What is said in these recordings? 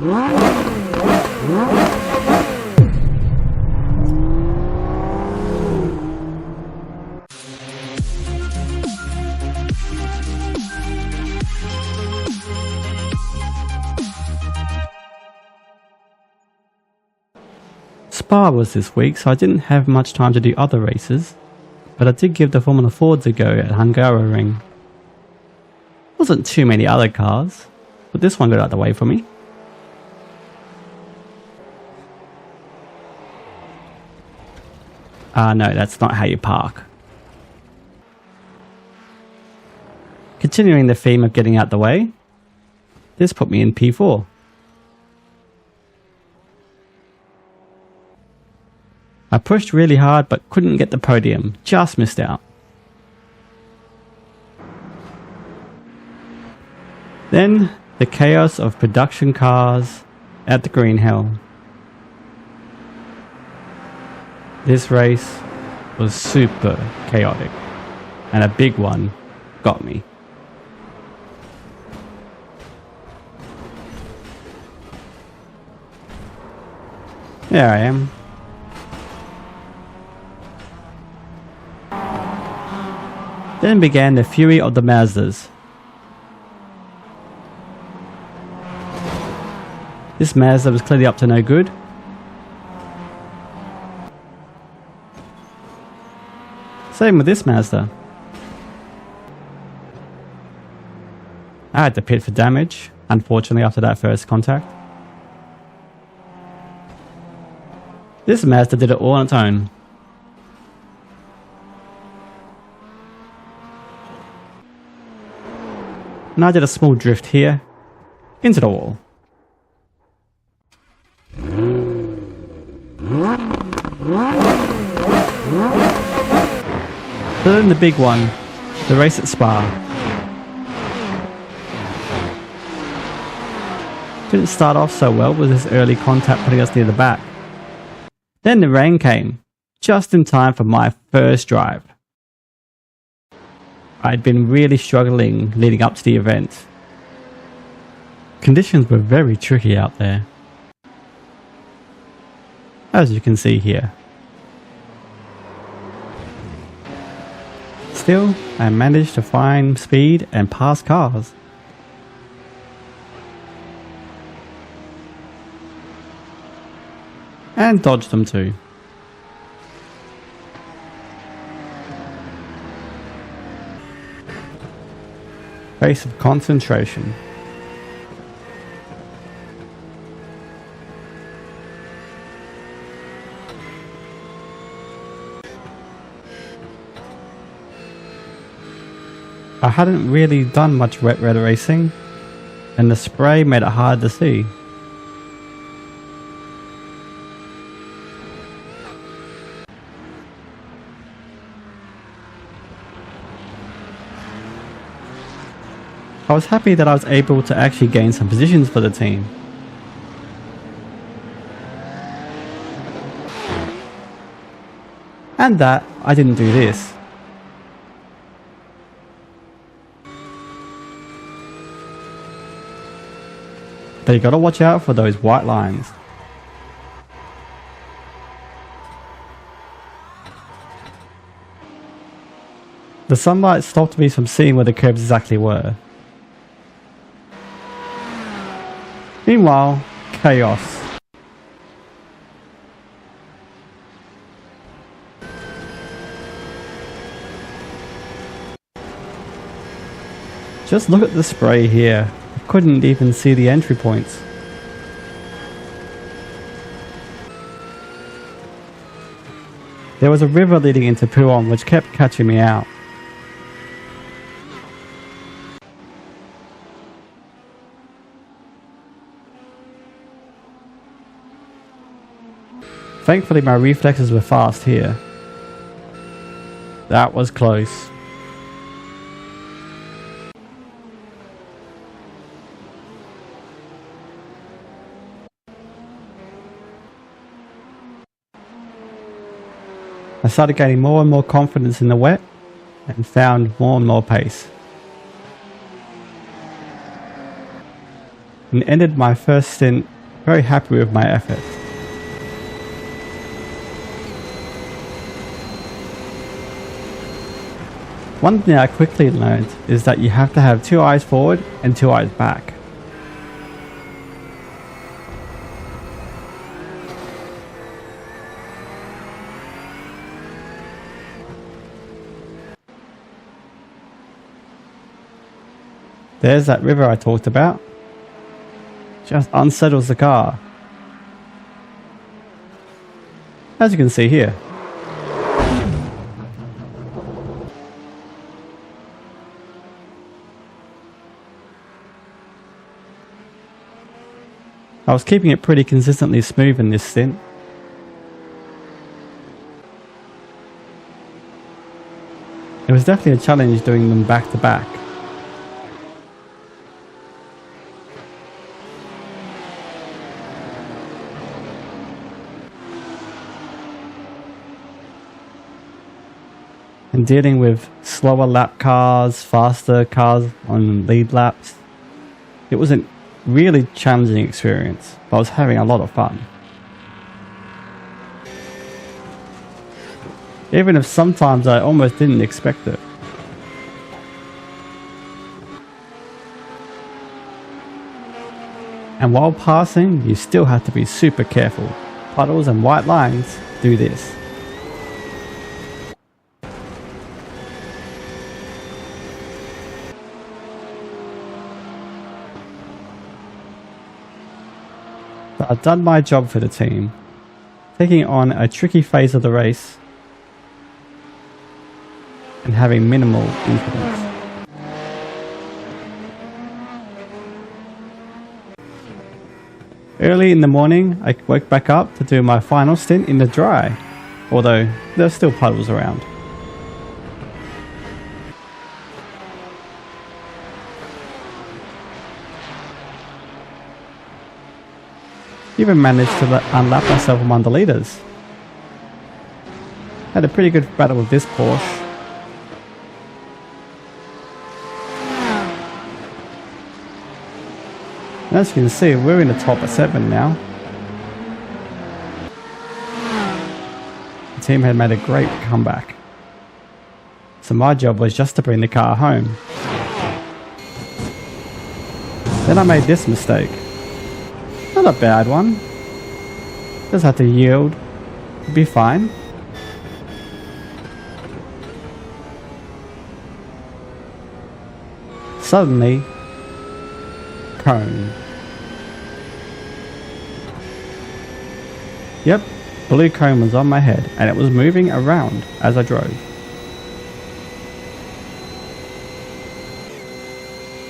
Spa was this week, so I didn't have much time to do other races, but I did give the Formula Fords a go at Hungaroring. Wasn't too many other cars, but this one got out of the way for me. No, that's not how you park. Continuing the theme of getting out the way, this put me in P4. I pushed really hard but couldn't get the podium, just missed out. Then the chaos of production cars at the Green Hill. This race was super chaotic, and a big one got me. There I am. Then began the fury of the Mazdas. This Mazda was clearly up to no good. Same with this Mazda. I had to pit for damage, unfortunately, after that first contact. This Mazda did it all on its own. And I did a small drift here, into the wall. Then the big one, the race at Spa. Didn't start off so well with this early contact putting us near the back. Then the rain came, just in time for my first drive. I'd been really struggling leading up to the event. Conditions were very tricky out there, as you can see here. Still, I managed to find speed and pass cars. And dodge them too. Face of concentration. I hadn't really done much wet weather racing, and the spray made it hard to see. I was happy that I was able to actually gain some positions for the team. And that I didn't do this. But you gotta watch out for those white lines. The sunlight stopped me from seeing where the curves exactly were. Meanwhile, chaos. Just look at the spray here. I couldn't even see the entry points. There was a river leading into Puon which kept catching me out. Thankfully my reflexes were fast here. That was close. I started gaining more and more confidence in the wet and found more and more pace. And ended my first stint Very happy with my effort. One thing I quickly learned is that you have to have 2 eyes forward and 2 eyes back. There's that river I talked about. Just unsettles the car. As you can see here. I was keeping it pretty consistently smooth in this stint. It was definitely a challenge doing them back to back. And dealing with slower lap cars, faster cars on lead laps. It was a really challenging experience, but I was having a lot of fun. Even if sometimes I almost didn't expect it. And while passing, you still have to be super careful. Puddles and white lines do this. But I've done my job for the team, taking on a tricky phase of the race and having minimal incidents. Early in the morning, I woke back up to do my final stint in the dry, although there are still puddles around. Even managed to unlap myself among the leaders. Had a pretty good battle with this Porsche. And as you can see, we're in the top of 7 now. The team had made a great comeback. So my job was just to bring the car home. Then I made this mistake. Not a bad one. Just had to yield. Be fine. Suddenly, cone. Yep, blue cone was on my head and it was moving around as I drove.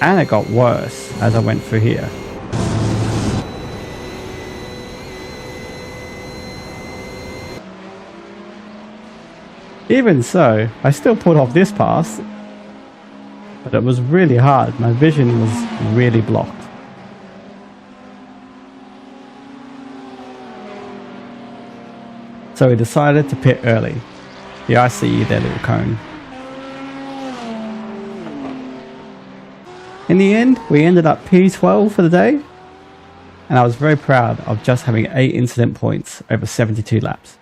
And it got worse as I went through here. Even so, I still pulled off this pass, but it was really hard. My vision was really blocked. So we decided to pit early. The ICE there, little cone. In the end, we ended up P12 for the day, and I was very proud of just having 8 incident points over 72 laps.